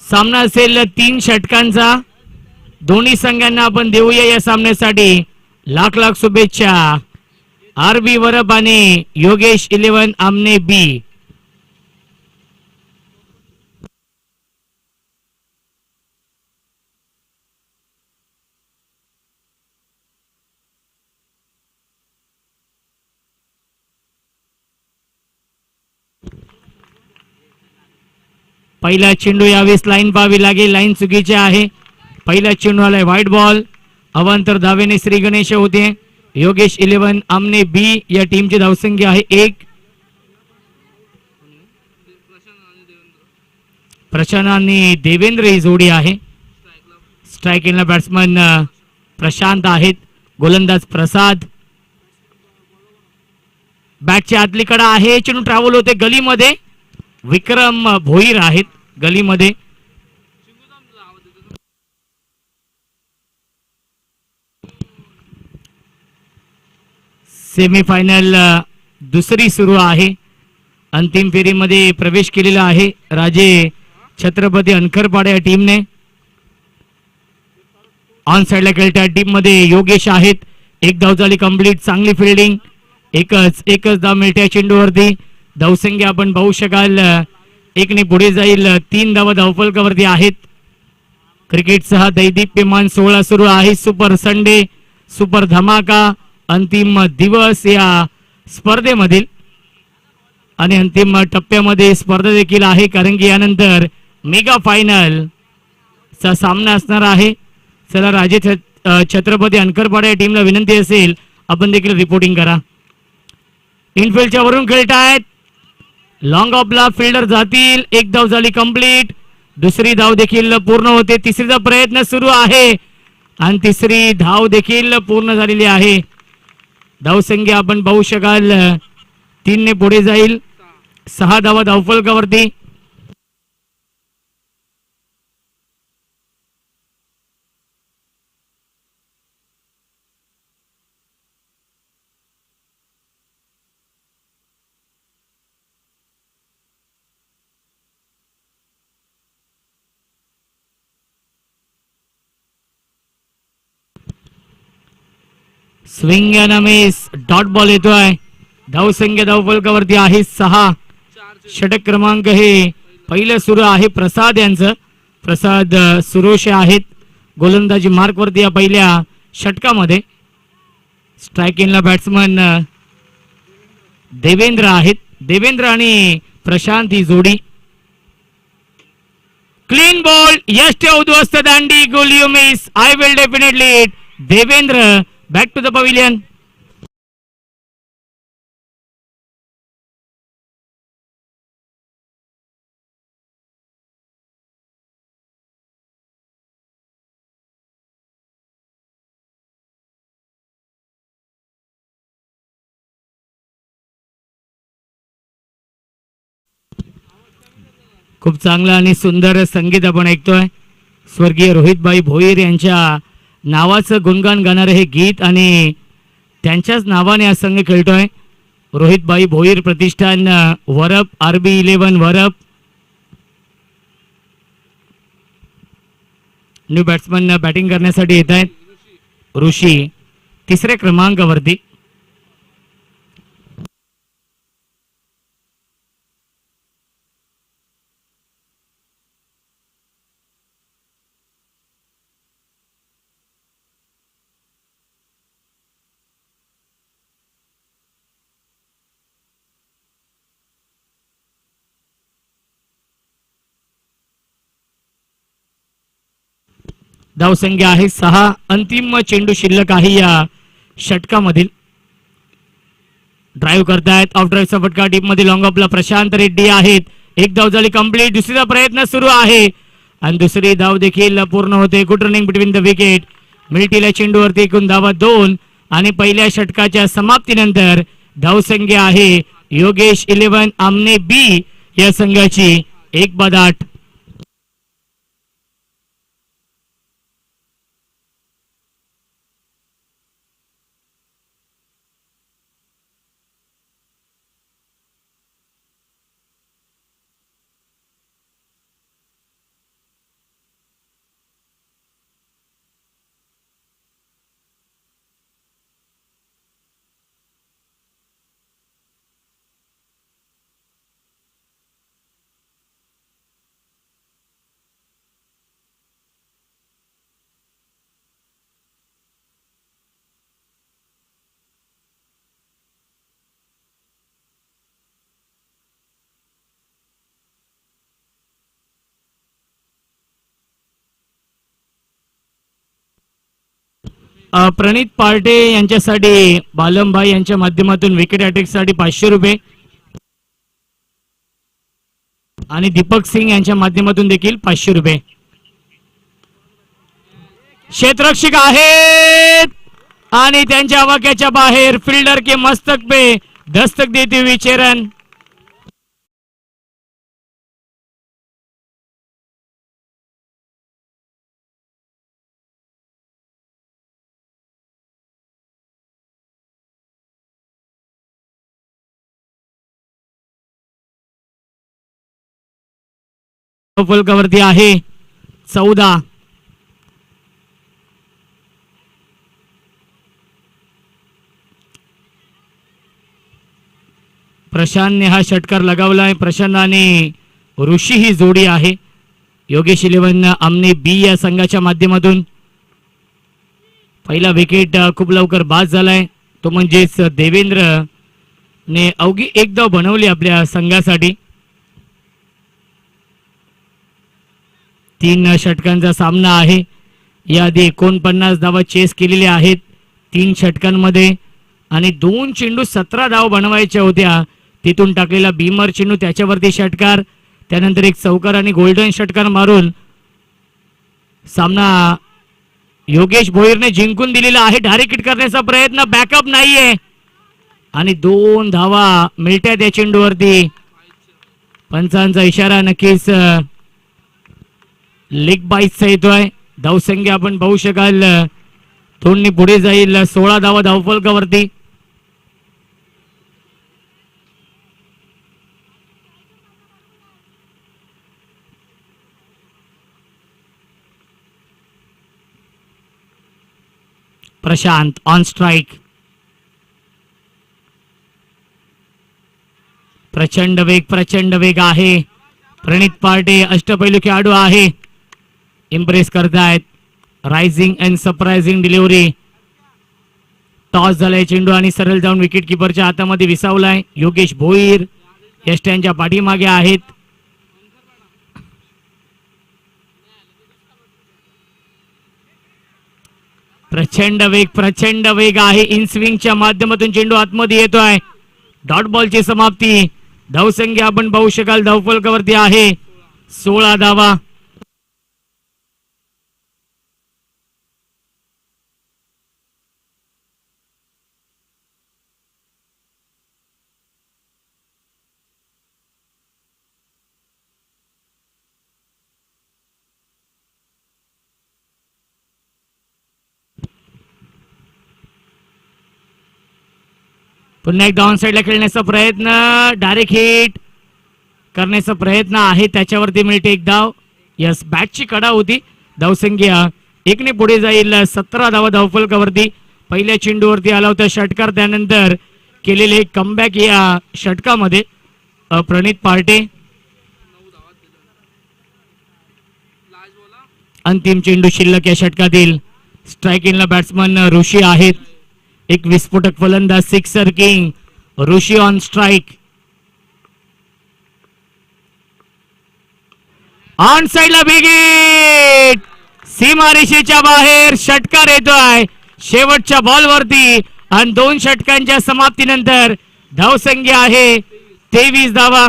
सामना असेल 3 षटकांचा. दोन्ही संघांना आपण देऊया या सामन्यासाठी लाख लाख शुभेच्छा. आरबी वरप आणि योगेश 11 आमने बी. पहिला चेंडू यावेळेस लाईन पाहावी लागेल. लाईन चुकीची आहे. पहिला चेंडू आलाय व्हाईट बॉल. अवांतर धावेने श्री गणेश होते. योगेश 11 आमने बी या टीमची धावसंख्या आहे 1. प्रशांत आणि देवेंद्र ही जोडी आहे. स्ट्रायकिंगला बॅट्समन प्रशांत आहेत. गोलंदाज प्रसाद. बॅटच्या आतली कडा आहे. चेंडू ट्रॅव्हल होते गलीमध्ये. विक्रम भोईर आहेत गलीमध्ये. सेमीफायनल दुसरी सुरू आहे. अंतिम फेरीमध्ये प्रवेश केलेला आहे राजे छत्रपती अनखरपाडे या टीमने. ऑन साइडला खेळत्या टीम मध्ये योगेश आहेत. 1 धाव झाली कंप्लीट. चांगली फिल्डिंग. एकच धाव मिळते चेंडूवरती. धावसंख्या आपण पाहू शकाल 1 ने पुढे जाईल. 3 धावा धावफलकावरती आहेत. क्रिकेटचा दैदिप्यमान 16 सुरू आहे. सुपर संडे, सुपर धमाका, अंतिम दिवस या स्पर्धेमधील आणि अंतिम टप्प्यामध्ये स्पर्धा देखील आहे. कारण की यानंतर मेगा फायनल चा सामना असणार आहे. चला राजे छत्रपती अनकरपाडा या टीमला विनंती असेल आपण देखील रिपोर्टिंग करा. इनफिल्डच्या वरून खेळतायत. लॉंग ऑफला फिल्डर जातील. 1 धाव झाली कंप्लीट. दुसरी धाव देखील पूर्ण होते. तिसरीचा प्रयत्न सुरू आहे आणि तिसरी धाव देखील पूर्ण झालेली आहे. धावसंख्या आपण पाहू शकाल 3 ने पुढे जाईल. 6 धावा धावफलकावरती. Swing and miss. Dot ball येतोय. धावसंख्या धावफलकावरती आहे 6. षटक क्रमांक हे पहिलं सुरू आहे प्रसाद यांचं. प्रसाद सुरोशे आहेत गोलंदाजी मार्क वरती या पहिल्या षटकामध्ये. स्ट्रायकिंगला बॅट्समन देवेंद्र आहेत. देवेंद्र आणि प्रशांत ही जोडी. Clean ball. यश ठेव उद्ध्वस्त दांडी. गोल you miss. I will definitely it. Devendra back to the pavilion. खूप चांगला आणि सुंदर संगीत आपण ऐकतोय. स्वर्गीय रोहितभाई भोईर यांच्या नावाचं गुणगान गाणारे हे गीत आणि त्यांच्याच नावाने हा संघ खेळतोय. रोहितभाई भोईर प्रतिष्ठान Varap. RB 11 Varap. New batsman batting करण्यासाठी येत आहेत. ऋषी 3ऱ्या क्रमांकावरती. धावसंख्या आहे 6. अंतिम चेंडू शिल्लक आहे या षटकामधील. ड्राईव्ह करतायत. ऑफ ड्राईव्हचा फटका टीम मध्ये लॉंग ऑफला प्रशांत रेड्डी आहेत. 1 धाव झाली कंप्लीट. दुसरीचा प्रयत्न सुरू आहे आणि दुसरी धाव देखील पूर्ण होते. Good running between the wicket. मिल्टीला चेंडूवरती एकूण धावा 2 आणि पहिल्या षटकाच्या समाप्तीनंतर धावसंख्या आहे योगेश 11 आमने बी या संघाची 1-8. प्रणित पार्टे यांच्यासाठी बालमभाई यांच्या माध्यमातून विकेट अटॅक साठी 500 रुपये आणि दीपक सिंग यांच्या माध्यमातून देखील 500 रुपये. क्षेत्ररक्षक आहेत आणि त्यांच्या आवाक्याच्या बाहेर फिल्डर के मस्तक पे दस्तक देते हुए चरण. फलकावरती आहे 14. प्रशांतने हा षटकार लगावलाय. प्रशांत आणि ऋषी ही जोडी आहे. योगेश 11 आमने बी या संघाच्या माध्यमातून पहिला विकेट खूप लवकर बाद झालाय. तो म्हणजेच देवेंद्र ने अवघी एक धाव बनवली आपल्या संघासाठी. 3 षटकांचा सामना आहे. याआधी 49 धावा चेस केलेल्या आहेत 3 षटकांमध्ये आणि 2 चेंडू 17 धाव बनवायच्या होत्या. तिथून टाकलेला भीमर चेंडू त्याच्यावरती षटकार, त्यानंतर एक चौकार आणि गोल्डन षटकार मारून सामना योगेश भोईरने जिंकून दिलेला आहे. डायरेक्ट हिट करण्याचा प्रयत्न, बॅकअप नाहीये आणि 2 धावा मिळत्या त्या चेंडूवरती. पंचांचा इशारा नक्कीच लेग बाईसचा येतोय. धावसंख्या आपण पाहू शकाल दोन्ही पुढे जाईल. 16 धावा धावफलकावरती. Prashant on strike. प्रचंड वेग आहे. प्रणित पार्टे अष्टपैलू खेळाडू आहे. इम्प्रेस करतायत. Rising and surprising delivery. Toss झालाय चेंडू आणि सरळ जाऊन विकेट किपरच्या हातामध्ये विसावलाय. योगेश भोईर यष्ट्यांच्या पाठीमागे आहेत. प्रचंड वेग आहे. इन स्विंगच्या माध्यमातून चेंडू आतमध्ये येतोय. डॉट बॉलची समाप्ती. धावसंख्या आपण पाहू शकाल धावफलकावरती आहे 16 धावा. पुन्हा एक डाऊन साइडला खेळण्याचा प्रयत्न, डायरेक्ट हिट करण्याचा प्रयत्न आहे. त्याच्यावरती मिळते एक धाव. यस, बॅटची कडा होती. धावसंख्या 1 ने पुढे जाईल. 17 धावा धावफलकावरती. पहिल्या चेंडूवरती आला होता षटकार, त्यानंतर केलेले कमबॅक या षटकामध्ये प्रणित पार्टे. अंतिम चेंडू शिल्लक या षटकातील. स्ट्रायकिंगला बॅट्समन ऋषी आहेत. एक विस्फोटक फलंदाज sixer king Rishi on strike. On साइडला बिग हिट. सीमारेषेच्या बाहेर षटकार येतोय शेवटच्या बॉलवरती आणि 2 षटकांच्या समाप्तीनंतर धावसंख्या आहे 23 धावा.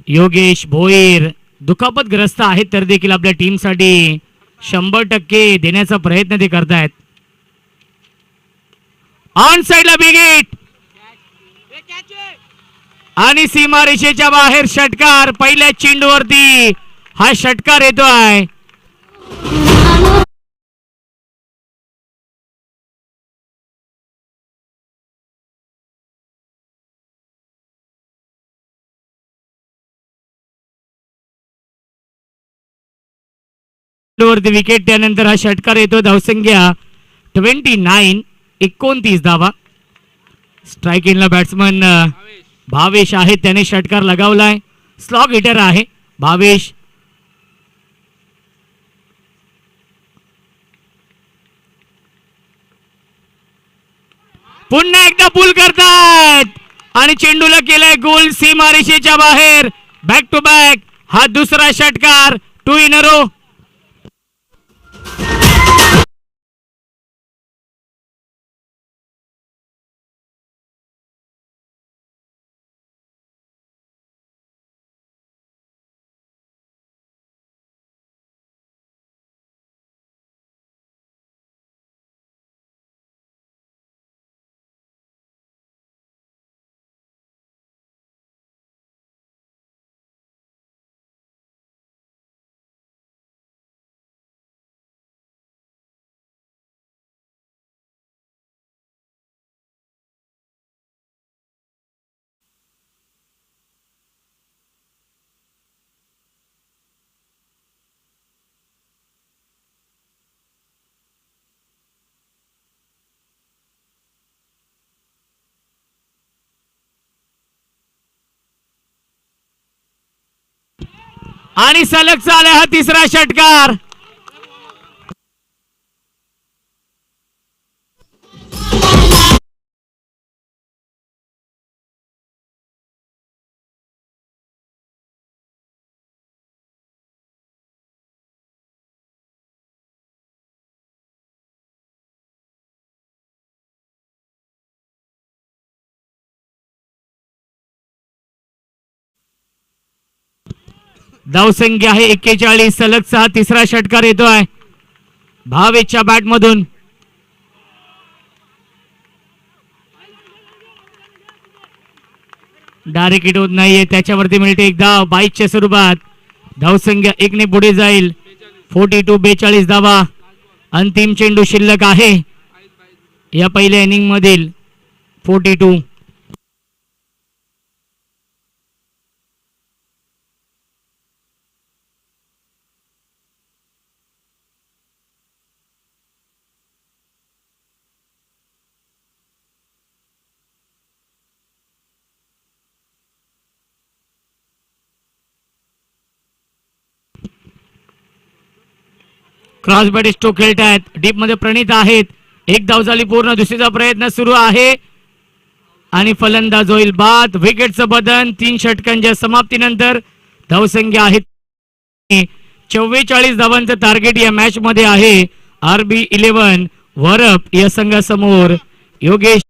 योगेश भोईर दुखापतग्रस्त आहेत तर देखील आपल्या टीमसाठी 100% देण्याचा प्रयत्न ते करतायत. ऑन साइडला बिग हिट आणि सीमारेषेच्या बाहेर षटकार. पहिल्या चेंडूवरती हा षटकार येतोय. वरती विकेट त्यानंतर हा षटकार येतो. धावसंख्या 29, 29 धावा. स्ट्राईक इनला बॅट्समन भावेश आहे, त्याने षटकार लगावलाय. स्लॉग हिटर आहे भावेश. पुन्हा एकदा पुल करतात आणि चेंडूला केलाय गोल सीमारेषेच्या बाहेर. बॅक टू बॅक हा दुसरा षटकार. 2 इन अ रो. आणि सलग चालला हा तिसरा षटकार. धावसंख्या आहे 41. सलगचा तिसरा षटकार येतोय भावेशच्या बॅट मधून. डायरेक्ट हिट होत नाहीये, त्याच्यावरती मिळते एक धाव 22च्या स्वरूपात. धावसंख्या 1 ने पुढे जाईल. 42 धावा. अंतिम चेंडू शिल्लक आहे या पहिल्या इनिंग मधील. 42. क्रॉस बॅट स्ट्रोक खेळतायत. डीप मध्ये प्रणित आहेत. एक धाव झाली पूर्ण. दुसरीचा प्रयत्न सुरू आहे आणि फलंदाज होईल बाद. विकेटचं बदन 3 षटकांच्या समाप्तीनंतर. धावसंख्या आहे 44 धावांचं टार्गेट या मॅच मध्ये आहे. RB11 वरप या संघासमोर. योगेश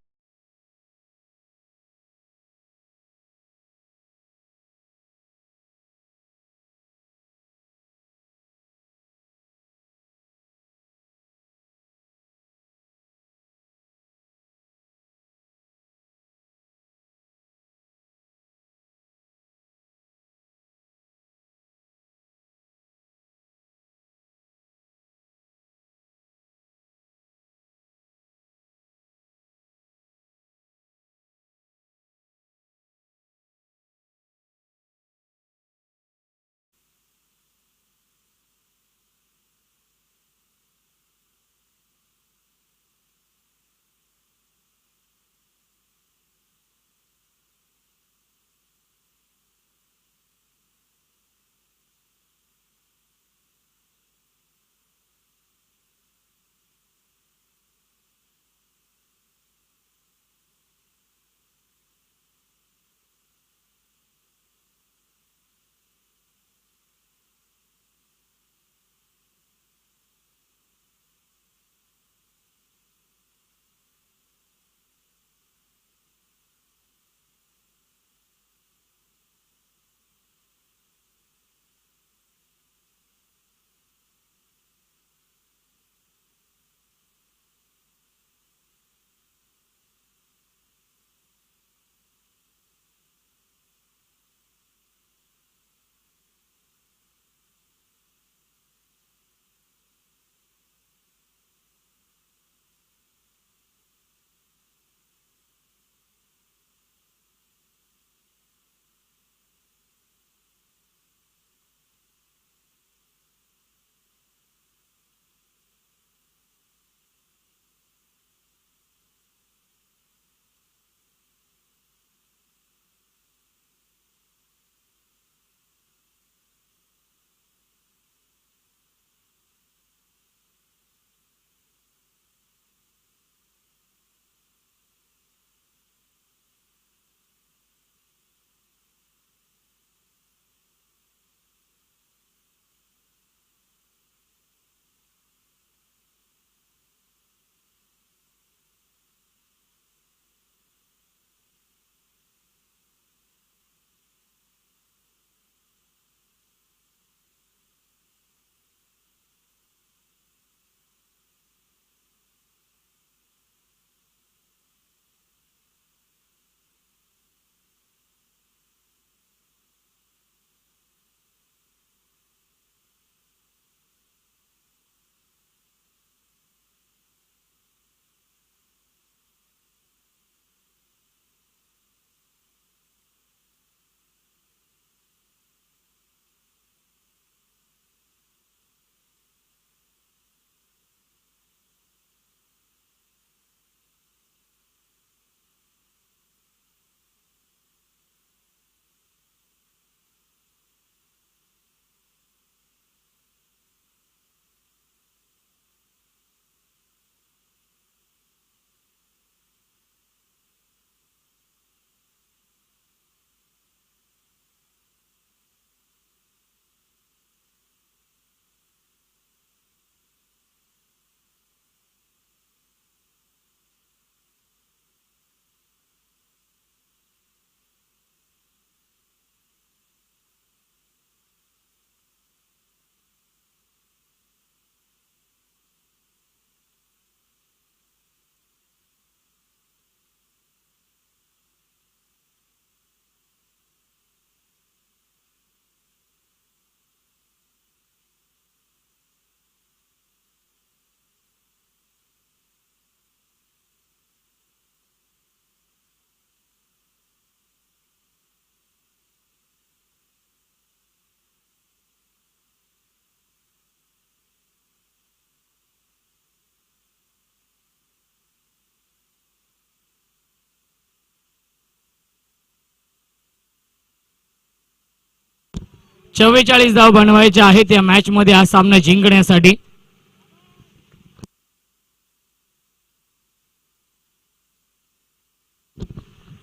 44 धाव बनवायचे आहेत या मॅच मध्ये हा सामना जिंकण्यासाठी.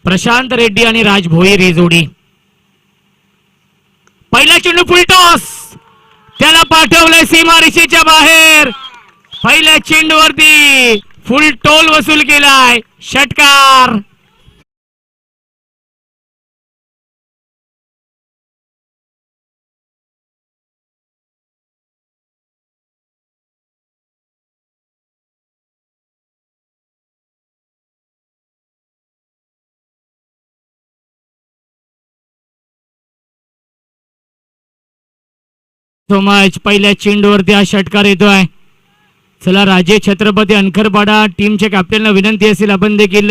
प्रशांत रेड्डी आणि राज भोईर ही जोडी. पहिला चेंडू फुल टॉस, त्याला पाठवलंय सीमारेषेच्या बाहेर. पहिल्या चेंडूवरती फुल टोल वसूल केलाय, षटकार. So much. पहिल्या चेंडूवरती हा षटकार येतोय. चला राजे छत्रपती अनखरपाडा टीमच्या कॅप्टनला विनंती असेल आपण देखील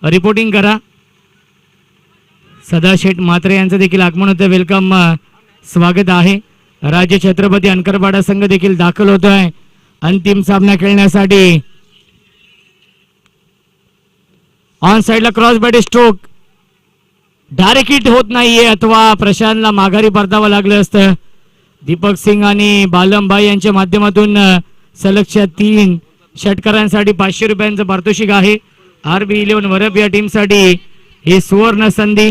रिपोर्टिंग करा. सदाशेठ म्हात्रे यांचं देखील आगमन होतं. वेलकम, स्वागत आहे. राजे छत्रपती अनखरपाडा संघ देखील दाखल होतोय अंतिम सामना खेळण्यासाठी. ऑन साइडला cross bat stroke, direct hit होत नाहीये अथवा प्रशांतला माघारी परतावं लागलं असतं. दीपक सिंग आणि बालमभाई यांच्या माध्यमातून सलगच्या 3 षटकारांसाठी 500 रुपयांचं पारितोषिक आहे. RB11 वरप या टीमसाठी ही सुवर्ण संधी.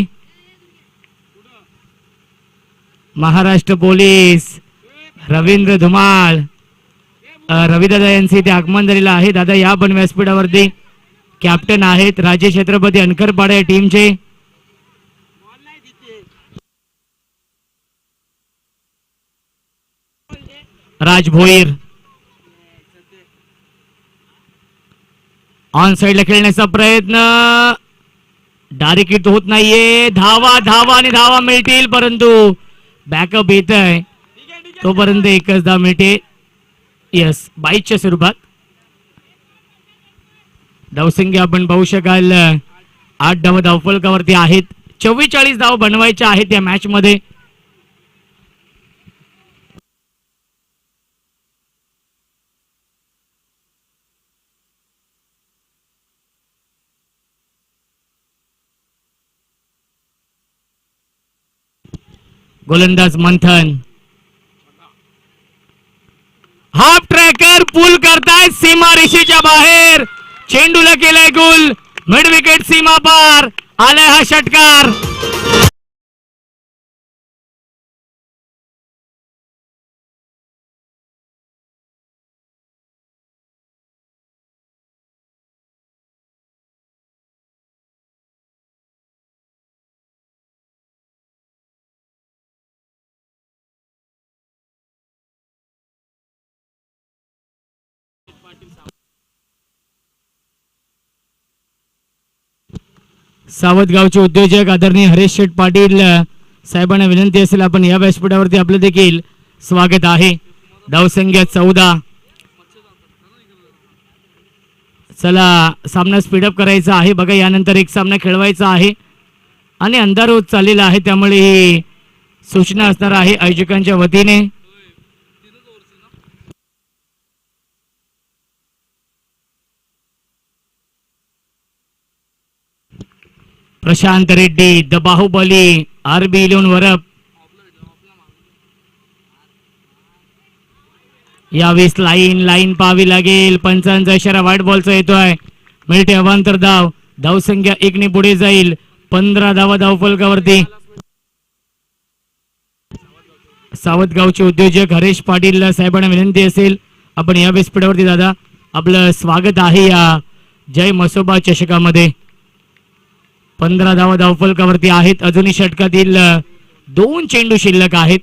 महाराष्ट्र पोलीस रवींद्र धुमाळ, रविदादा यांचे इथे आगमन झालेलं आहे. दादा या पण व्यासपीठावरती कॅप्टन आहेत राजे छत्रपती अनखरपाडा या टीमचे. राज भोईर ऑन साइडला खेळण्याचा प्रयत्न, डायरेक्ट हिट होत नाहीये. धावा धावा आणि धावा मिळतील, परंतु बॅकअप येत आहे तोपर्यंत एकच धाव मिळते. यस, 22च्या स्वरूपात. धावसंख्या आपण पाहू शकाल 8 धावा धावफलकावरती आहेत. 44 धाव बनवायच्या आहेत या मॅच मध्ये. गोलंदाज मंथन हाफ ट्रॅकर पुल करतायत सीमा रेषेच्या बाहेर. चेंडूला केलाय गोल, मिड विकेट सीमा पार आलाय हा षटकार. सावतगावचे उद्योजक आदरणीय हरेश शेठ पाटील साहेबांना विनंती असेल आपण या व्यासपीठावरती आपलं देखील स्वागत आहे. धावसंख्या 14. चला सामना स्पीडअप करायचा आहे बघा. यानंतर एक सामना खेळवायचा आहे आणि अंधार होत चाललेला आहे, त्यामुळे ही सूचना असणार आहे आयोजकांच्या वतीने. प्रशांत रेड्डी द बाहुबली RB11 वरप. यावेळेस लाईन पाहावी लागेल. पंचांचा इशारा व्हाईट बॉलचा येतोय. मिळते अवांतर धाव. धावसंख्या 1 ने पुढे जाईल. 15 धावा धावफलकावरती. सावतगावचे उद्योजक हरेश पाटील साहेबांना विनंती असेल आपण या व्यासपीठावरती दादा आपलं स्वागत आहे या जय मसोबा चषकामध्ये. 15 धावा धावफलकावरती आहेत. अजूनही षटकातील 2 चेंडू शिल्लक आहेत.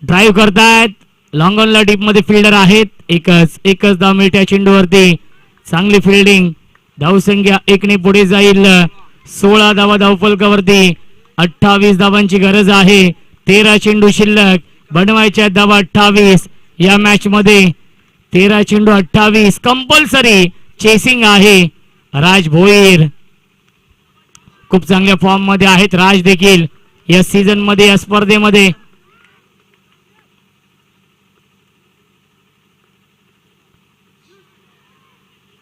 ड्राईव्ह करतायत. लॉंग ऑनला डीप मध्ये फिल्डर आहेत. एकच धाव मिळते चेंडूवरती. चांगली फिल्डिंग. धावसंख्या 1 ने पुढे जाईल. 16 धावा धावफलकावरती. 28 धावांची गरज आहे. 13 चेंडू शिल्लक. बनवायच्या धावा 28 या मॅच मध्ये. 13 चेंडू 28 कंपल्सरी चेसिंग आहे. राज भोईर खूप चांगल्या फॉर्म मध्ये आहेत. राज देखील या सीझन मध्ये या स्पर्धेमध्ये.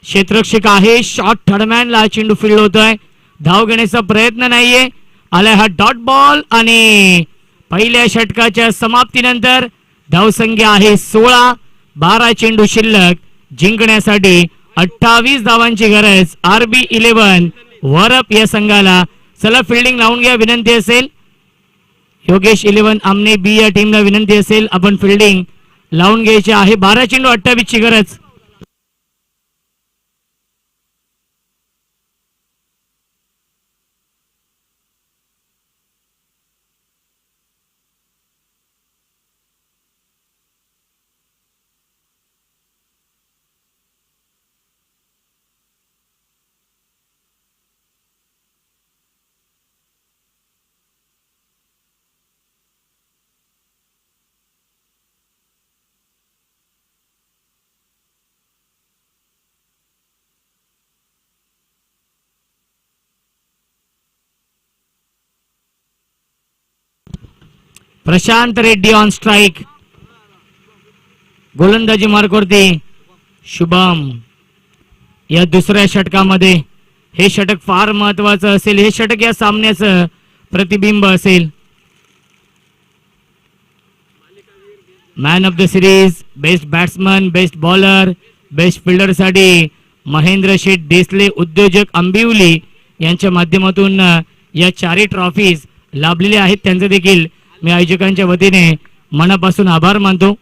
क्षेत्ररक्षक आहे. शॉट थर्डमॅनला चेंडू फील्ड होतोय. धाव घेण्याचा प्रयत्न नाहीये. आलाय हा डॉट बॉल आणि पहिल्या षटकाच्या समाप्तीनंतर धावसंख्या आहे 16. 12 चेंडू शिल्लक. जिंकण्यासाठी 28 धावांची गरज RB11 वरप या संघाला. चला फिल्डिंग लावून घ्या विनंती असेल. योगेश 11 आमने बी या टीमला विनंती असेल आपण फिल्डिंग लावून घ्यायची आहे. 12 चेंडू 28 ची गरज. Prashant Reddy on strike. गोलंदाजी मार्कवरती शुभम. या दुसऱ्या षटकामध्ये हे षटक फार महत्वाचं असेल. हे षटक या सामन्याचं प्रतिबिंब असेल. Man of the series, best batsman, best bowler, best fielder साठी महेंद्र शेठ देसले उद्योजक आंबिवली यांच्या माध्यमातून या चारही ट्रॉफीज लाभलेल्या आहेत. त्यांचे देखील मी आयोजकांच्या वतीने मनापासून आभार मानतो.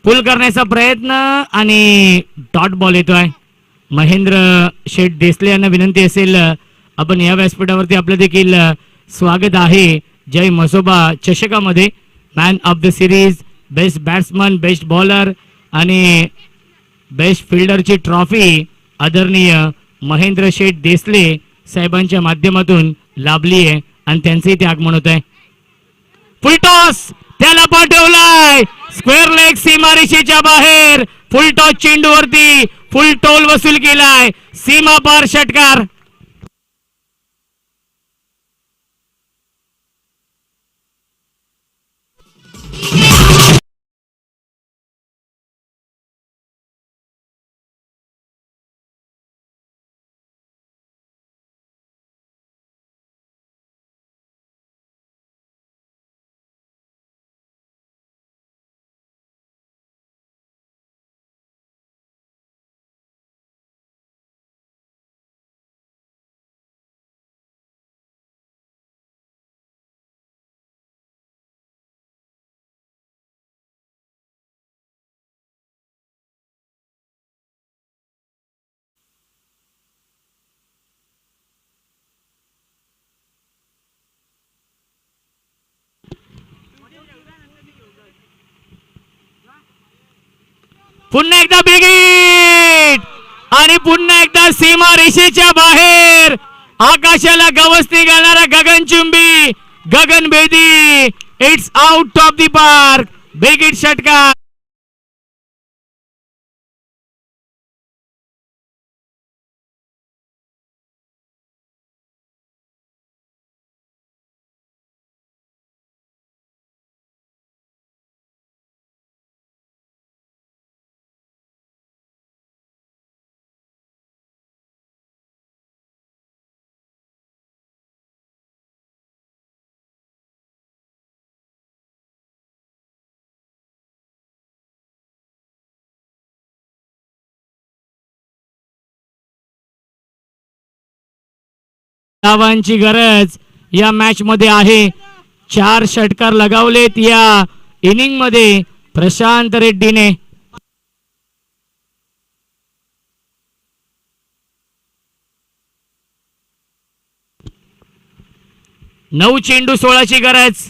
पुल करण्याचा प्रयत्न आणि डॉट बॉल येतोय. महेंद्र शेठ देसले यांना विनंती असेल आपण या व्यासपीठावरती आपलं देखील स्वागत आहे. जय मसोबा चषकामध्ये man of the series, best batsman, best bowler आणि बेस्ट फिल्डरची ट्रॉफी आदरणीय महेंद्र शेठ देसले साहेबांच्या माध्यमातून लाभली आहे आणि त्यांचंही ते आगमन होत आहे. फुलटॉस त्याला पाठवलाय स्क्वेअर लेग सीमारेषेच्या बाहेर. फुलटॉस चेंडूवरती फुल टोल वसूल केलाय. सीमा पार षटकार. पुन्हा एकदा बिग हिट आणि पुन्हा एकदा सीमा रेषेच्या बाहेर आकाशाला गवसणी घालणारा गगनचुंबी गगनभेदी. It's out of the park. Big hit षटकार. धावांची गरज या मॅच मध्ये आहे. 4 षटकार लगावलेत या इनिंग मध्ये प्रशांत रेड्डीने. नऊ चेंडू 16 ची गरज.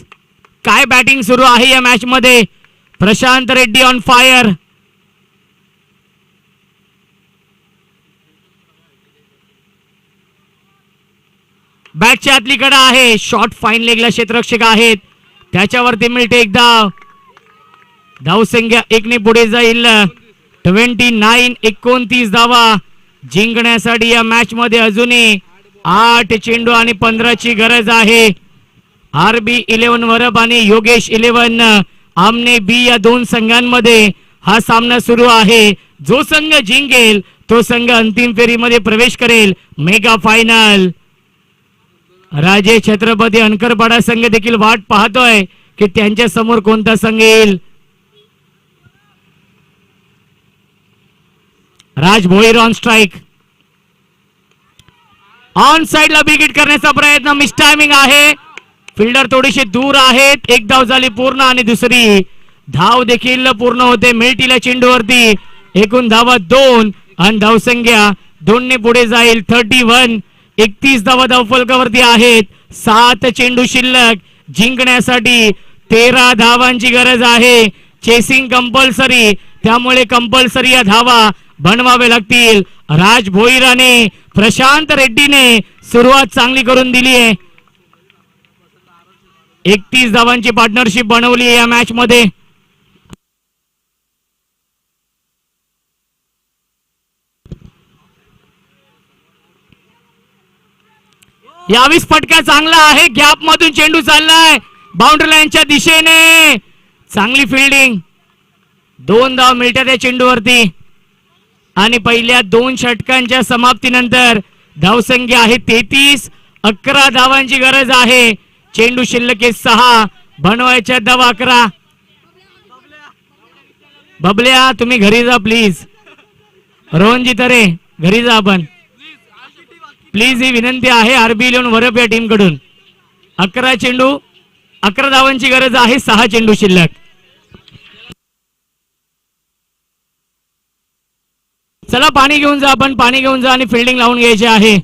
काय बॅटिंग सुरू आहे या मॅच मध्ये. Prashant Reddy on fire. बॅटच्या आतली कडा आहे. शॉर्ट फाईन लेगला क्षेत्ररक्षक आहेत. त्याच्यावरती मिळते एक धाव. धावसंख्या 1 ने पुढे जाईल. 29. 29 धावा जिंकण्यासाठी या मॅच मध्ये अजूनही 8 चेंडू आणि 15 ची गरज आहे. RB11 वरप आणि योगेश 11 आमने बी या दोन संघांमध्ये हा सामना सुरू आहे. जो संघ जिंकेल तो संघ अंतिम फेरीमध्ये प्रवेश करेल. Mega final. राजे छत्रपती अणकरपाडा संघ देखील वाट पाहतोय की त्यांच्या समोर कोणता संघ येईल. Raj Bhoir on strike. On side ला बिग हिट करण्याचा प्रयत्न. मिस टायमिंग आहे. फिल्डर थोडीशी दूर आहेत. एक धाव झाली पूर्ण आणि दुसरी धाव देखील पूर्ण होते. मिळतीला चेंडूवरती एकूण धावा 2 आणि धावसंख्या 2 ने पुढे जाईल. 31. 31 धावा धावफलकावरती आहेत. 7 चेंडू शिल्लक. जिंकण्यासाठी 13 धावांची गरज आहे. चेसिंग कंपल्सरी, त्यामुळे कंपल्सरी या धावा बनवावे लागतील. राज भोईराने प्रशांत रेड्डीने सुरुवात चांगली करून दिली आहे. 31 धावांची पार्टनरशिप बनवली आहे या मॅच मध्ये. यावीस फटका चांगला आहे. गॅप मधून चेंडू चाललाय बाउंड्री लाईनच्या दिशेने. चांगली फिल्डिंग. 2 धाव मिळतात या चेंडूवरती आणि पहिल्या 2 षटकांच्या समाप्तीनंतर धावसंख्या आहे 33. 11 धावांची गरज आहे. चेंडू शिल्लक 6. बनवायच्या धावा 11. बबल्या तुम्ही घरी जा प्लीज. रोहनजी तरे घरी जा आपण प्लीज, ही विनंती आहे आरबी इलेव्हन वरप या टीम कडून. 11 चेंडू 11 धावांची गरज आहे. 6 चेंडू शिल्लक. चला पाणी घेऊन जा आपण. पाणी घेऊन जा आणि फिल्डिंग लावून घ्यायची आहे.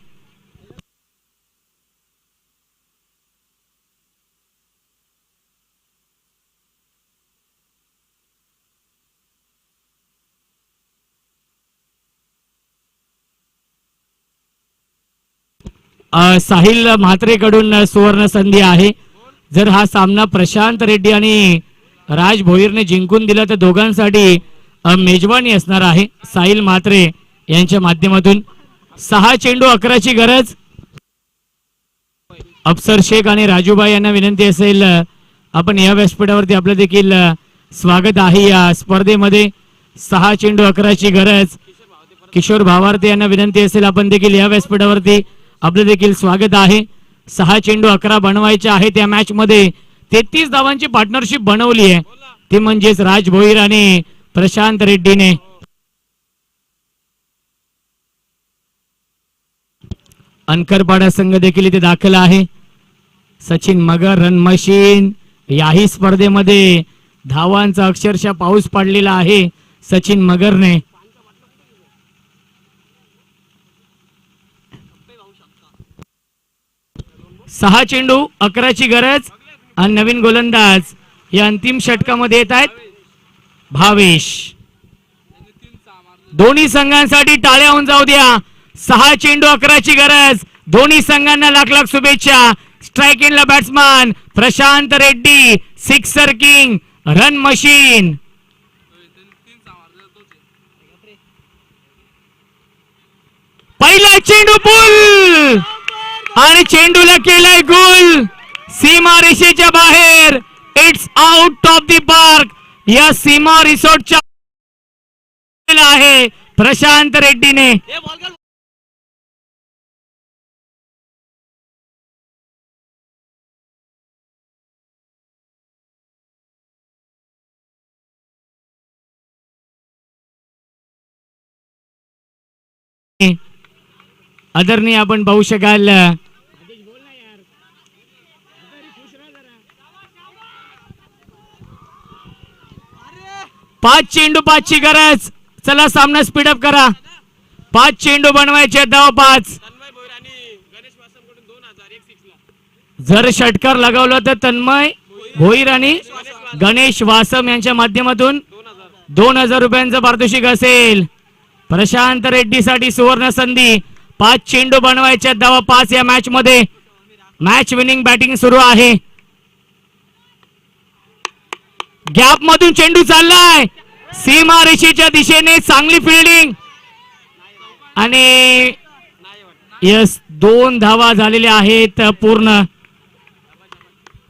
साहिल म्हात्रेकडून सुवर्ण संधी आहे. जर हा सामना प्रशांत रेड्डी आणि राज भोईरने जिंकून दिला तर दोघांसाठी मेजबानी असणार आहे. साहिल म्हात्रे यांच्या माध्यमातून 6 चेंडू 11 ची गरज. अफसर शेख आणि राजूबाई यांना विनंती असेल आपण या व्यासपीठावरती आपलं देखील स्वागत आहे या स्पर्धेमध्ये. 6 चेंडू 11 ची गरज. किशोर भावार्थी यांना विनंती असेल आपण देखील या व्यासपीठावरती आपलं देखील स्वागत आहे. 6 चेंडू 11 बनवायचे आहेत या मॅच मध्ये. 33 धावांची पार्टनरशिप बनवली आहे ती म्हणजेच राज भोईर आणि प्रशांत रेड्डीने. अणकरपाडा संघ देखील इथे दाखल आहे. सचिन मगर रन मशीन. याही स्पर्धेमध्ये धावांचा अक्षरशः पाऊस पडलेला आहे सचिन मगरने. 6 चेंडू 11 ची गरज आणि नवीन गोलंदाज या अंतिम षटकामध्ये येत आहेत भावेश. दोन्ही संघांसाठी टाळ्या होऊन जाऊ द्या. 6 चेंडू 11 ची गरज. दोन्ही संघांना लाख लाख शुभेच्छा. स्ट्राइक इनला batsman Prashant Reddy. Sixer king run machine. पहिला चेंडू पुल आणि चेंडूला केलाय गोल. सीमा रेषेच्या बाहेर. It's out of the park. या सीमा रिसोर्टच्या आहे प्रशांत रेड्डीने. आदरणीय आपण पाहू शकाल 5 चेंडू 5 ची गरज. चला सामना स्पीडअप करा. 5 चेंडू बनवायचे धाव 5. जर षटकार लगावला तर तन्मय भोईर आणि गणेश वासम यांच्या माध्यमातून 2000 रुपयांचं पारितोषिक असेल. प्रशांत रेड्डी साठी सुवर्ण संधी. 5 चेंडू बनवायच्या धावा 5 या मॅच मध्ये. मॅच विनिंग बॅटिंग सुरू आहे. गॅप मधून चेंडू चाललाय सीमा रेषेच्या दिशेने. चांगली फिल्डिंग आणि यस 2 धावा झालेल्या आहेत पूर्ण.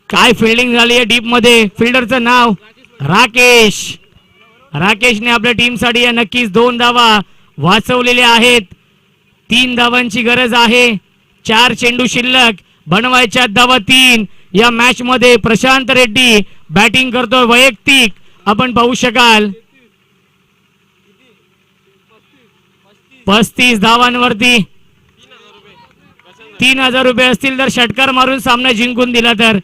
काय फिल्डिंग झाली आहे डीप मध्ये. फिल्डरचं नाव राकेश. राकेशने आपल्या टीम साठी नक्कीच 2 धावा वाचवलेले आहेत. 3 धावांची गरज आहे. 4 चेंडू शिल्लक, बनवायच्या धावा 3. या मॅच मध्ये प्रशांत रेड्डी बॅटिंग करतो वैयक्तिक आपण पाहू शकाल. 35 धावांवरती 3000 रुपये असतील तर षटकार मारून सामना जिंकून दिला तर.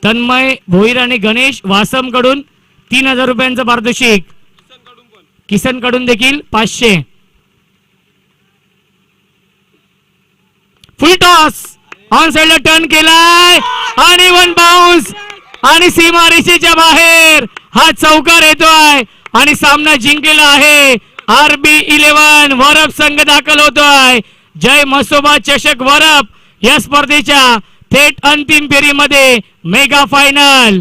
तन्मय भोईर आणि गणेश वासम कडून 3000 रुपयांचं पारितोषिक. किसन कडून देखील 500. फुल टॉस ऑन साइडला टर्न केलाय आणि 1 बाउन्स आणि सीमारेषेच्या बाहेर हा चौकार येतोय आणि सामना जिंकलेला आहे. RB11 वरप संघ दाखल होतोय. जय मसोबा चषक वरप या स्पर्धेच्या थेट अंतिम फेरीमध्ये मेगा फायनल.